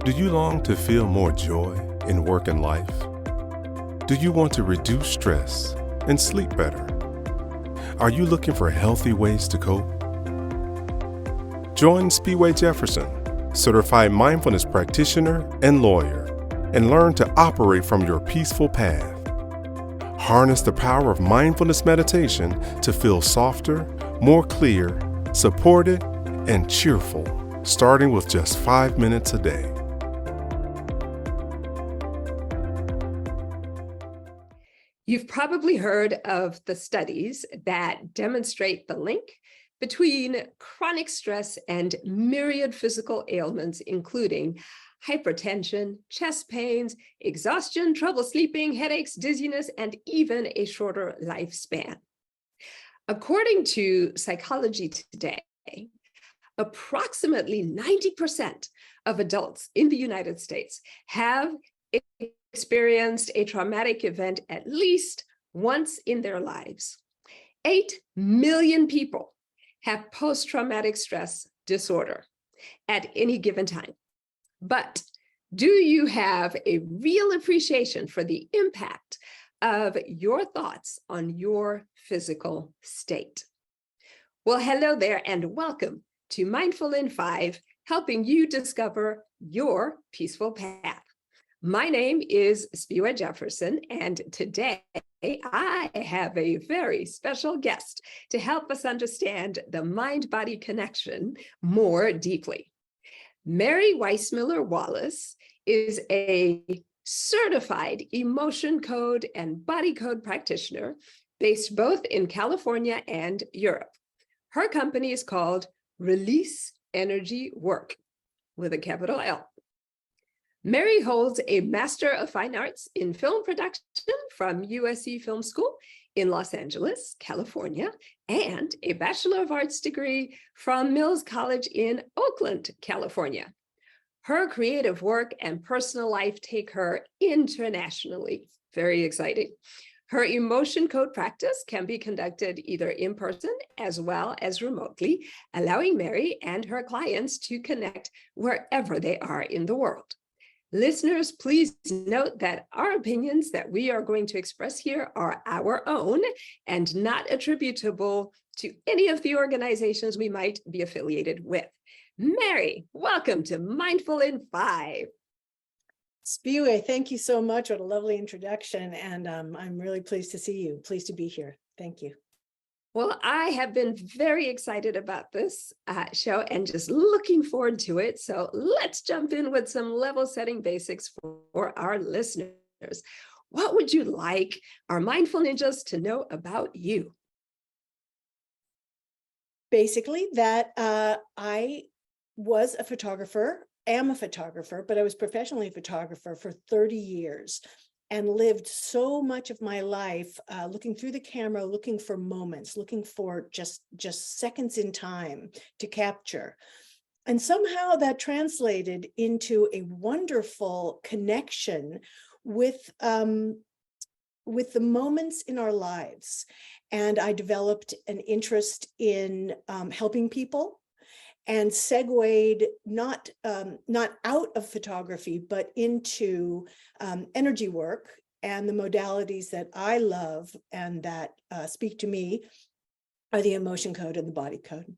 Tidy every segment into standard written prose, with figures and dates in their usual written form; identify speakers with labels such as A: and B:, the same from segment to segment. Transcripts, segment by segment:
A: Do you long to feel more joy in work and life? Do you want to reduce stress and sleep better? Are you looking for healthy ways to cope? Join Speedway Jefferson, certified mindfulness practitioner and lawyer, and learn to operate from your peaceful path. Harness the power of mindfulness meditation to feel softer, more clear, supported, and cheerful, starting with just 5 minutes a day.
B: You've probably heard of the studies that demonstrate the link between chronic stress and myriad physical ailments, including hypertension, chest pains, exhaustion, trouble sleeping, headaches, dizziness, and even a shorter lifespan. According to Psychology Today, approximately 90% of adults in the United States have experienced a traumatic event at least once in their lives. 8 million people have post-traumatic stress disorder at any given time. But do you have a real appreciation for the impact of your thoughts on your physical state? Well, hello there and welcome to Mindful in 5, helping you discover your peaceful path. My name is Speedway Jefferson, and today I have a very special guest to help us understand the mind-body connection more deeply. Merie Weismiller Wallace is a certified emotion code and body code practitioner based both in California and Europe. Her company is called Release Energy Work with a capital L. Merie holds a Master of Fine Arts in Film Production from USC Film School in Los Angeles, California, and a Bachelor of Arts degree from Mills College in Oakland, California. Her creative work and personal life take her internationally. Very exciting. Her emotion code practice can be conducted either in person as well as remotely, allowing Merie and her clients to connect wherever they are in the world. Listeners, please note that our opinions that we are going to express here are our own and not attributable to any of the organizations we might be affiliated with. Merie, welcome to Mindful in 5.
C: Speedway, thank you so much. What a lovely introduction. And I'm really pleased to see you. Pleased to be here. Thank you.
B: Well, I have been very excited about this show and just looking forward to it. So let's jump in with some level-setting basics for our listeners. What would you like our mindful ninjas to know about you?
C: Basically, that I was a photographer, am a photographer, but I was professionally a photographer for 30 years. And lived so much of my life looking through the camera, looking for moments, looking for just seconds in time to capture. And somehow that translated into a wonderful connection with the moments in our lives. And I developed an interest in helping people, and segued not out of photography, but into energy work and the modalities that I love and that speak to me are the emotion code and the body code.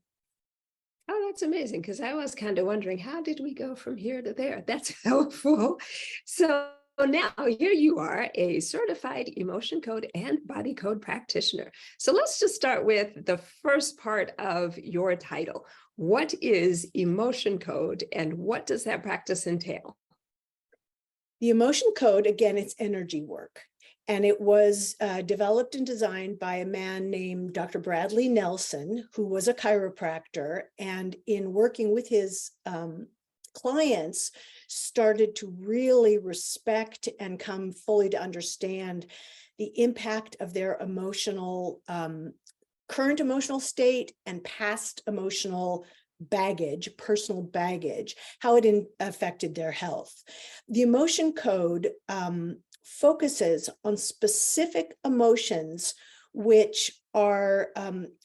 B: Oh, that's amazing, because I was kind of wondering, how did we go from here to there? That's helpful. So now here you are, a certified emotion code and body code practitioner. So let's just start with the first part of your title. What is emotion code and what does that practice entail?
C: The emotion code, again, it's energy work. And it was developed and designed by a man named Dr. Bradley Nelson, who was a chiropractor, and in working with his clients, started to really respect and come fully to understand the impact of their emotional current emotional state and past emotional baggage, personal baggage, how it affected their health. The emotion code focuses on specific emotions which are,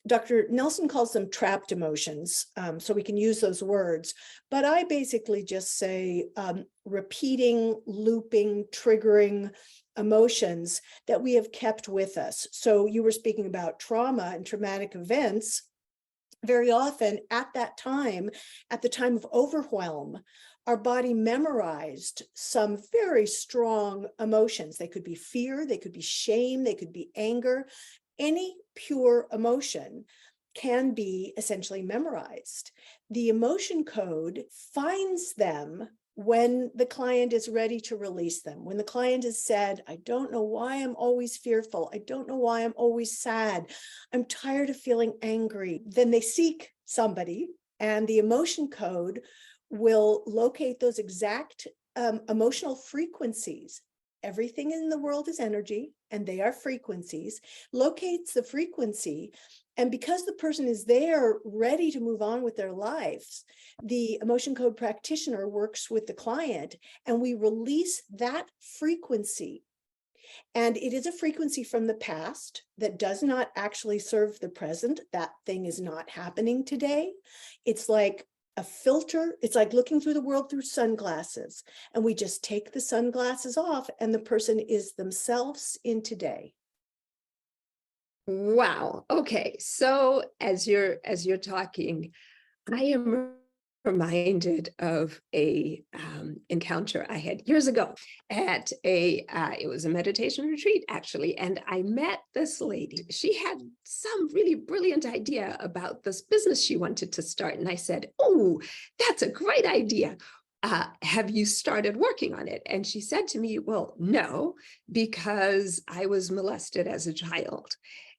C: Dr. Nelson calls them trapped emotions, so we can use those words, but I basically just say repeating, looping, triggering emotions that we have kept with us. So you were speaking about trauma and traumatic events. Very often at that time, at the time of overwhelm, our body memorized some very strong emotions. They could be fear, they could be shame, they could be anger. Any pure emotion can be essentially memorized. The emotion code finds them when the client is ready to release them. When the client has said, I don't know why I'm always fearful. I don't know why I'm always sad. I'm tired of feeling angry. Then they seek somebody, and the emotion code will locate those exact emotional frequencies. Everything in the world is energy, and they are frequencies, locates the frequency. And because the person is there ready to move on with their lives, the emotion code practitioner works with the client, and we release that frequency. And it is a frequency from the past that does not actually serve the present. That thing is not happening today. It's like a filter. It's like looking through the world through sunglasses, and we just take the sunglasses off, and the person is themselves in today.
B: Wow. Okay. So as you're talking, I am reminded of a encounter I had years ago at it was a meditation retreat, actually, and I met this lady. She had some really brilliant idea about this business she wanted to start, and I said, oh, that's a great idea. Have you started working on it? And she said to me, well, no, because I was molested as a child.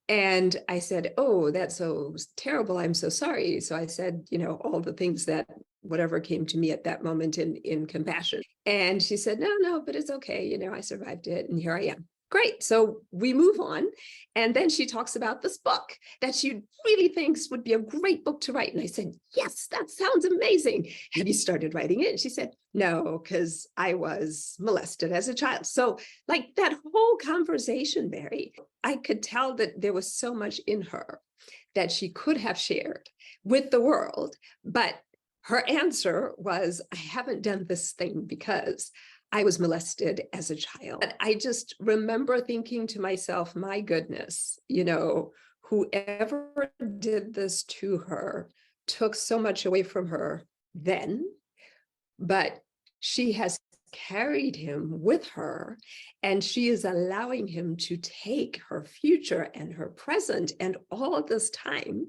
B: And I said, oh, that's so terrible. I'm so sorry. So I said, all the things that whatever came to me at that moment in compassion. And she said, no, but it's okay. I survived it. And here I am. Great. So we move on. And then she talks about this book that she really thinks would be a great book to write. And I said, yes, that sounds amazing. Have you started writing it? And she said, no, because I was molested as a child. So like that whole conversation, Merie, I could tell that there was so much in her that she could have shared with the world. But her answer was, I haven't done this thing because I was molested as a child. But I just remember thinking to myself, my goodness, whoever did this to her took so much away from her then, but she has carried him with her, and she is allowing him to take her future and her present and all of this time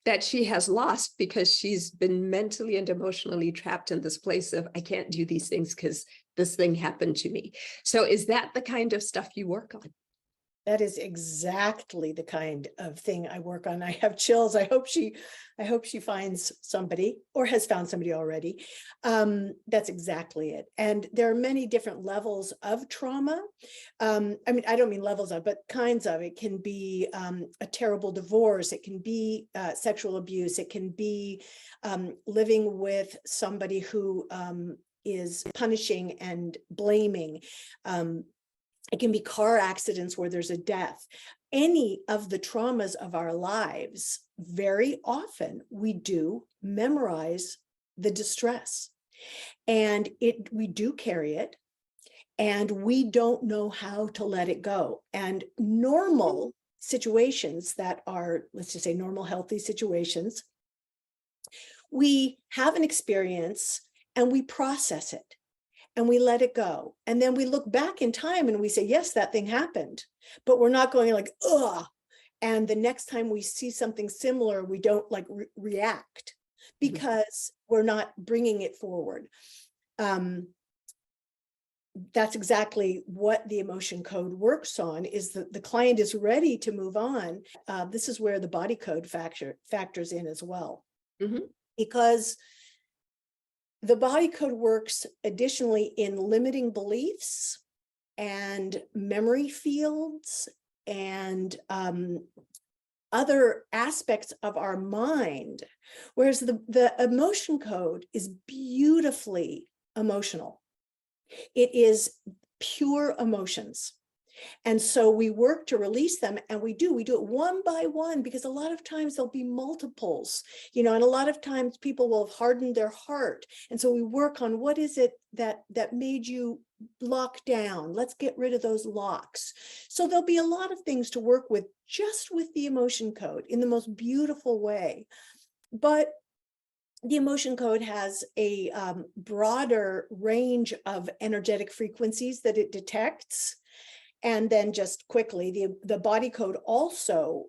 B: that she has lost because she's been mentally and emotionally trapped in this place of, I can't do these things because this thing happened to me. So is that the kind of stuff you work on?
C: That is exactly the kind of thing I work on. I have chills. I hope she finds somebody or has found somebody already. That's exactly it. And there are many different levels of trauma. I mean, I don't mean levels of, but kinds of. It can be a terrible divorce. It can be sexual abuse. It can be living with somebody who is punishing and blaming. It can be car accidents where there's a death. Any of the traumas of our lives, very often we do memorize the distress, and we do carry it, and we don't know how to let it go. And normal situations that are, let's just say, normal, healthy situations, we have an experience and we process it. And we let it go. And then we look back in time and we say, yes, that thing happened, but we're not going like, ugh. And the next time we see something similar, we don't like react because we're not bringing it forward. That's exactly what the emotion code works on, is that the client is ready to move on. This is where the body code factors in as well. Because the body code works additionally in limiting beliefs and memory fields and other aspects of our mind, whereas the emotion code is beautifully emotional. It is pure emotions. And so we work to release them, and we do it one by one, because a lot of times there'll be multiples, and a lot of times people will have hardened their heart. And so we work on, what is it that made you lock down? Let's get rid of those locks. So there'll be a lot of things to work with, just with the emotion code, in the most beautiful way. But the emotion code has a broader range of energetic frequencies that it detects. And then, just quickly, the body code also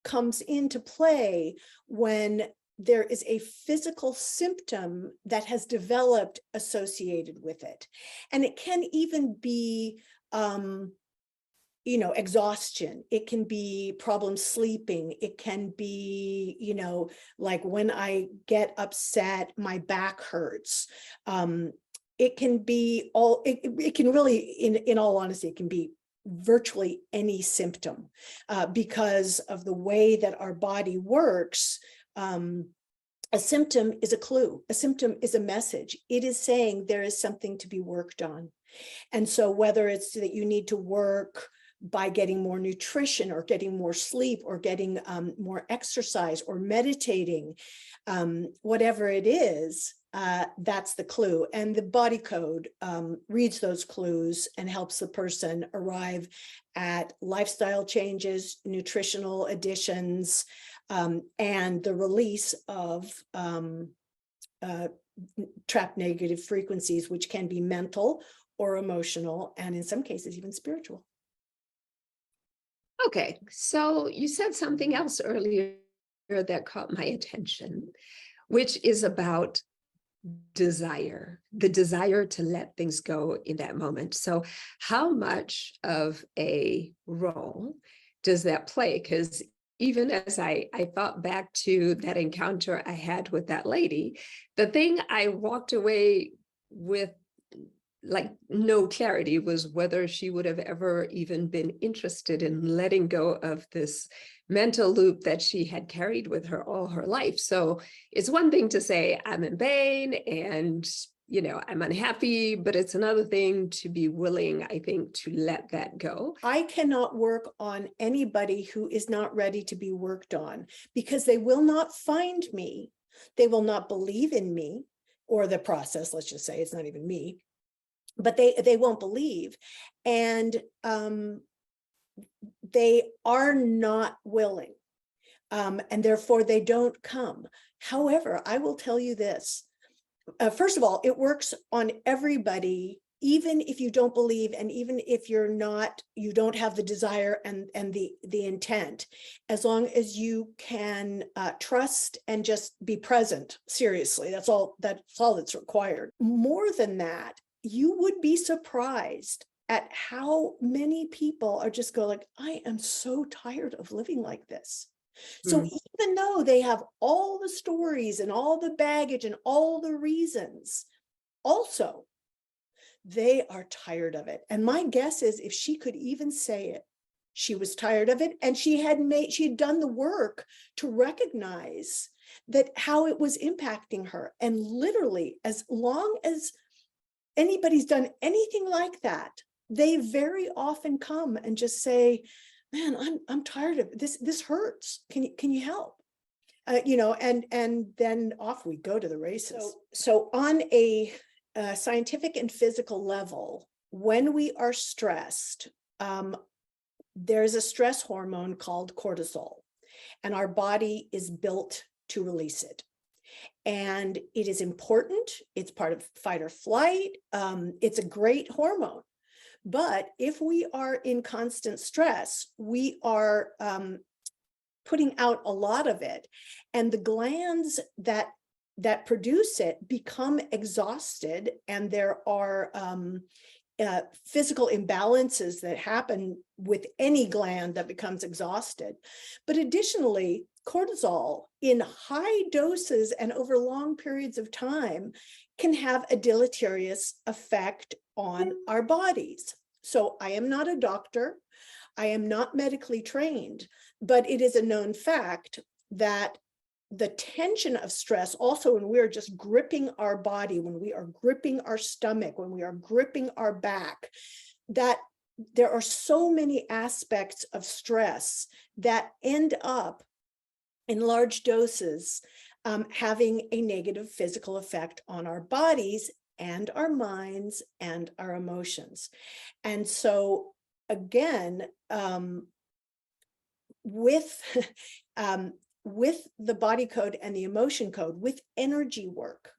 C: comes into play when there is a physical symptom that has developed associated with it. And it can even be exhaustion. It can be problems sleeping. It can be, like when I get upset, my back hurts. It can be it can really, in all honesty, it can be virtually any symptom, because of the way that our body works. A symptom is a clue. A symptom is a message. It is saying there is something to be worked on. And so whether it's that you need to work by getting more nutrition, or getting more sleep, or getting more exercise, or meditating, whatever it is, that's the clue. And the body code reads those clues and helps the person arrive at lifestyle changes, nutritional additions, and the release of trapped negative frequencies, which can be mental or emotional, and in some cases even spiritual.
B: Okay, so you said something else earlier that caught my attention, which is about desire, the desire to let things go in that moment. So how much of a role does that play? Because even as I thought back to that encounter I had with that lady, the thing I walked away with, like, no clarity, was whether she would have ever even been interested in letting go of this mental loop that she had carried with her all her life. So it's one thing to say, I'm in pain and, I'm unhappy, but it's another thing to be willing, I think, to let that go.
C: I cannot work on anybody who is not ready to be worked on, because they will not find me. They will not believe in me or the process. Let's just say it's not even me. But they won't believe, and they are not willing, and therefore they don't come. However, I will tell you this. First of all, it works on everybody, even if you don't believe, and even if you don't have the desire and the intent, as long as you can trust and just be present. Seriously, that's all that's required. More than that, you would be surprised at how many people are just go like, I am so tired of living like this. So even though they have all the stories and all the baggage and all the reasons, also, they are tired of it. And my guess is, if she could even say it, she was tired of it, and she had done the work to recognize that how it was impacting her. And literally, as long as anybody's done anything like that, they very often come and just say, man, I'm tired of this. This hurts. Can you help? And then off we go to the races. So on a scientific and physical level, when we are stressed, there's a stress hormone called cortisol, and our body is built to release it. And it is important. It's part of fight or flight. It's a great hormone. But if we are in constant stress, we are putting out a lot of it. And the glands that produce it become exhausted, and there are physical imbalances that happen with any gland that becomes exhausted. But additionally, cortisol in high doses and over long periods of time can have a deleterious effect on our bodies. So I am not a doctor. I am not medically trained, but it is a known fact that the tension of stress, also when we're just gripping our body, when we are gripping our stomach, when we are gripping our back, that there are so many aspects of stress that end up in large doses having a negative physical effect on our bodies and our minds and our emotions. And so again, with the body code and the emotion code, with energy work,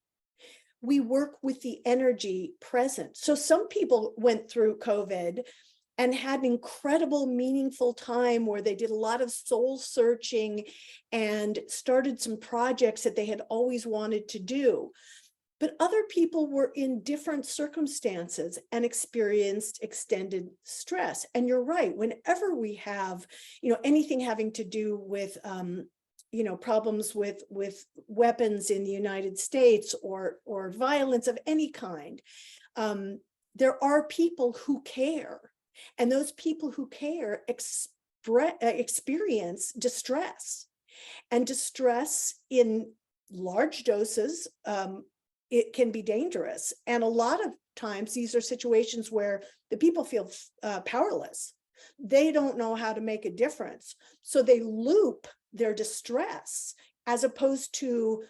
C: we work with the energy present. So some people went through COVID and had an incredible, meaningful time where they did a lot of soul searching and started some projects that they had always wanted to do. But other people were in different circumstances and experienced extended stress. And you're right, whenever we have, anything having to do with, problems with weapons in the United States or violence of any kind, there are people who care. And those people who care experience distress. And distress in large doses, it can be dangerous. And a lot of times these are situations where the people feel powerless. They don't know how to make a difference. So they loop their distress as opposed to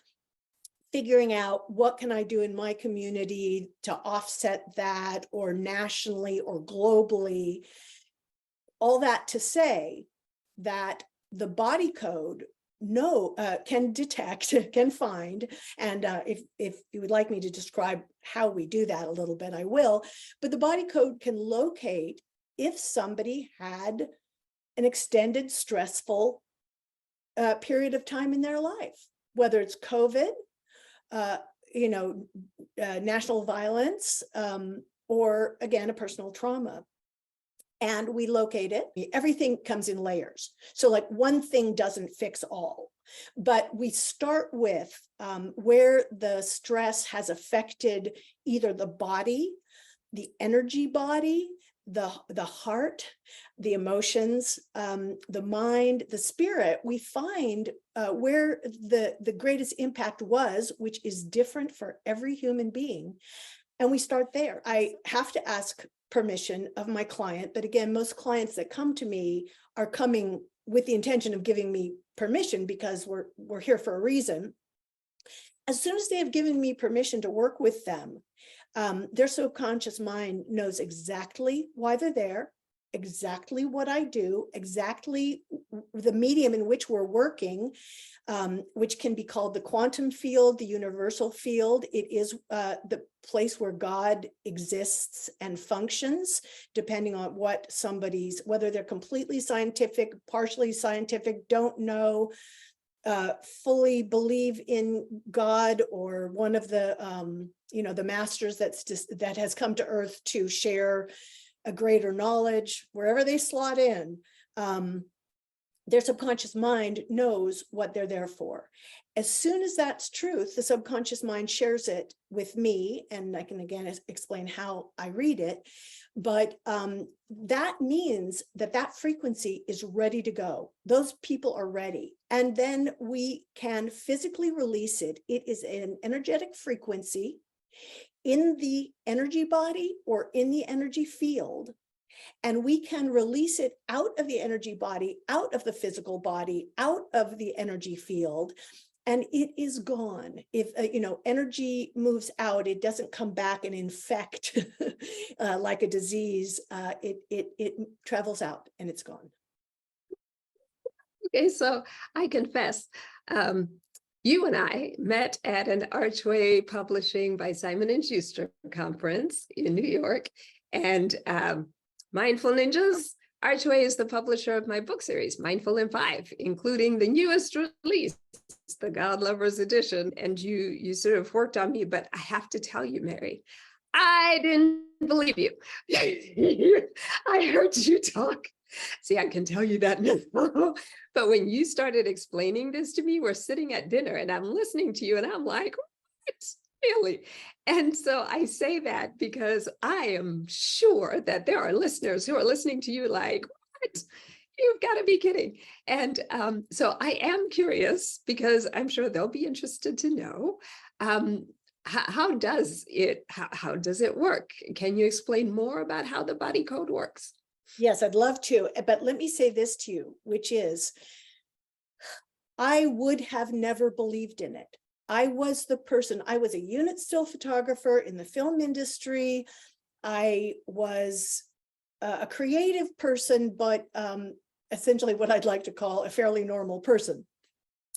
C: figuring out what can I do in my community to offset that, or nationally or globally. All that to say that the body code can detect, can find, and if you would like me to describe how we do that a little bit, I will, but the body code can locate if somebody had an extended stressful period of time in their life, whether it's COVID, national violence, or again, a personal trauma. And we locate it. Everything comes in layers. So like one thing doesn't fix all, but we start with where the stress has affected either the body, the energy body, the heart, the emotions, the mind, the spirit. We find where the greatest impact was, which is different for every human being. And we start there. I have to ask permission of my client, but again, most clients that come to me are coming with the intention of giving me permission because we're here for a reason. As soon as they have given me permission to work with them, their subconscious mind knows exactly why they're there, exactly what I do, exactly the medium in which we're working, which can be called the quantum field, the universal field. It is the place where God exists and functions, depending on what whether they're completely scientific, partially scientific, don't know, fully believe in God, or one of the the masters that has come to earth to share a greater knowledge. Wherever they slot in, their subconscious mind knows what they're there for. As soon as that's truth, the subconscious mind shares it with me, and I can again explain how I read it. But that means that frequency is ready to go. Those people are ready. And then we can physically release it. It is an energetic frequency in the energy body or in the energy field. And we can release it out of the energy body, out of the physical body, out of the energy field. And it is gone. If energy moves out, it doesn't come back and infect like a disease. It travels out and it's gone.
B: Okay, so I confess, you and I met at an Archway Publishing by Simon & Schuster conference in New York, and Mindful Ninjas. Archway is the publisher of my book series, Mindful in 5, including the newest release, the God Lovers edition. And you sort of worked on me, but I have to tell you, Merie, I didn't believe you. I heard you talk. See, I can tell you that now. But when you started explaining this to me, we're sitting at dinner and I'm listening to you and I'm like, what? Really? And so I say that because I am sure that there are listeners who are listening to you like, what? You've got to be kidding. And so I am curious, because I'm sure they'll be interested to know, how does it work? Can you explain more about how the body code works?
C: Yes, I'd love to. But let me say this to you, which is, I would have never believed in it. I was a unit still photographer in the film industry. I was a creative person, but essentially what I'd like to call a fairly normal person.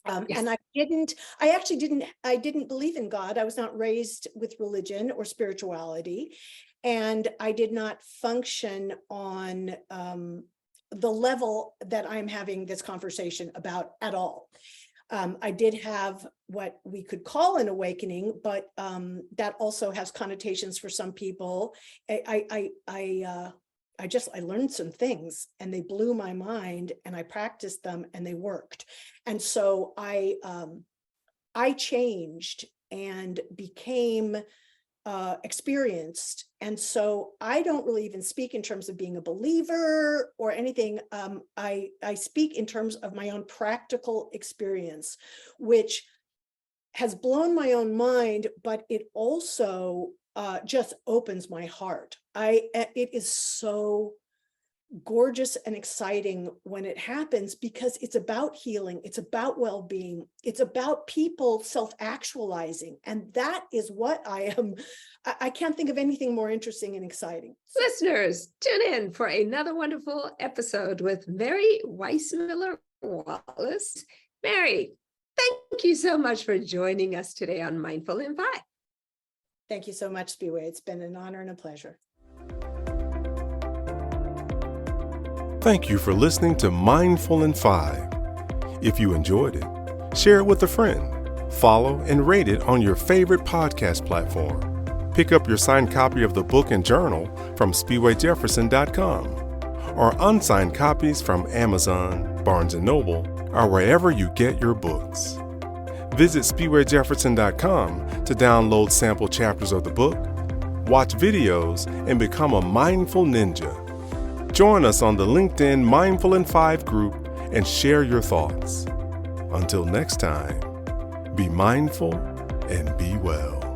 B: Yes.
C: And I didn't believe in God. I was not raised with religion or spirituality, and I did not function on the level that I'm having this conversation about at all. I did have what we could call an awakening, but that also has connotations for some people. I learned some things and they blew my mind, and I practiced them and they worked. And so I changed and became experienced. And so I don't really even speak in terms of being a believer or anything. I speak in terms of my own practical experience, which has blown my own mind, but it also just opens my heart. It is so gorgeous and exciting when it happens, because it's about healing, it's about well-being, it's about people self-actualizing, and that is what I can't think of anything more interesting and exciting.
B: Listeners, tune in for another wonderful episode with Merie Weismiller Wallace. Merie, thank you so much for joining us today on Mindful in 5.
C: Thank you so much, Spiwe. It's been an honor and a pleasure.
A: Thank you for listening to Mindful in 5. If you enjoyed it, share it with a friend. Follow and rate it on your favorite podcast platform. Pick up your signed copy of the book and journal from SpiweJefferson.com, or unsigned copies from Amazon, Barnes & Noble, or wherever you get your books. Visit SpiweJefferson.com to download sample chapters of the book, watch videos, and become a mindful ninja. Join us on the LinkedIn Mindful in 5 group and share your thoughts. Until next time, be mindful and be well.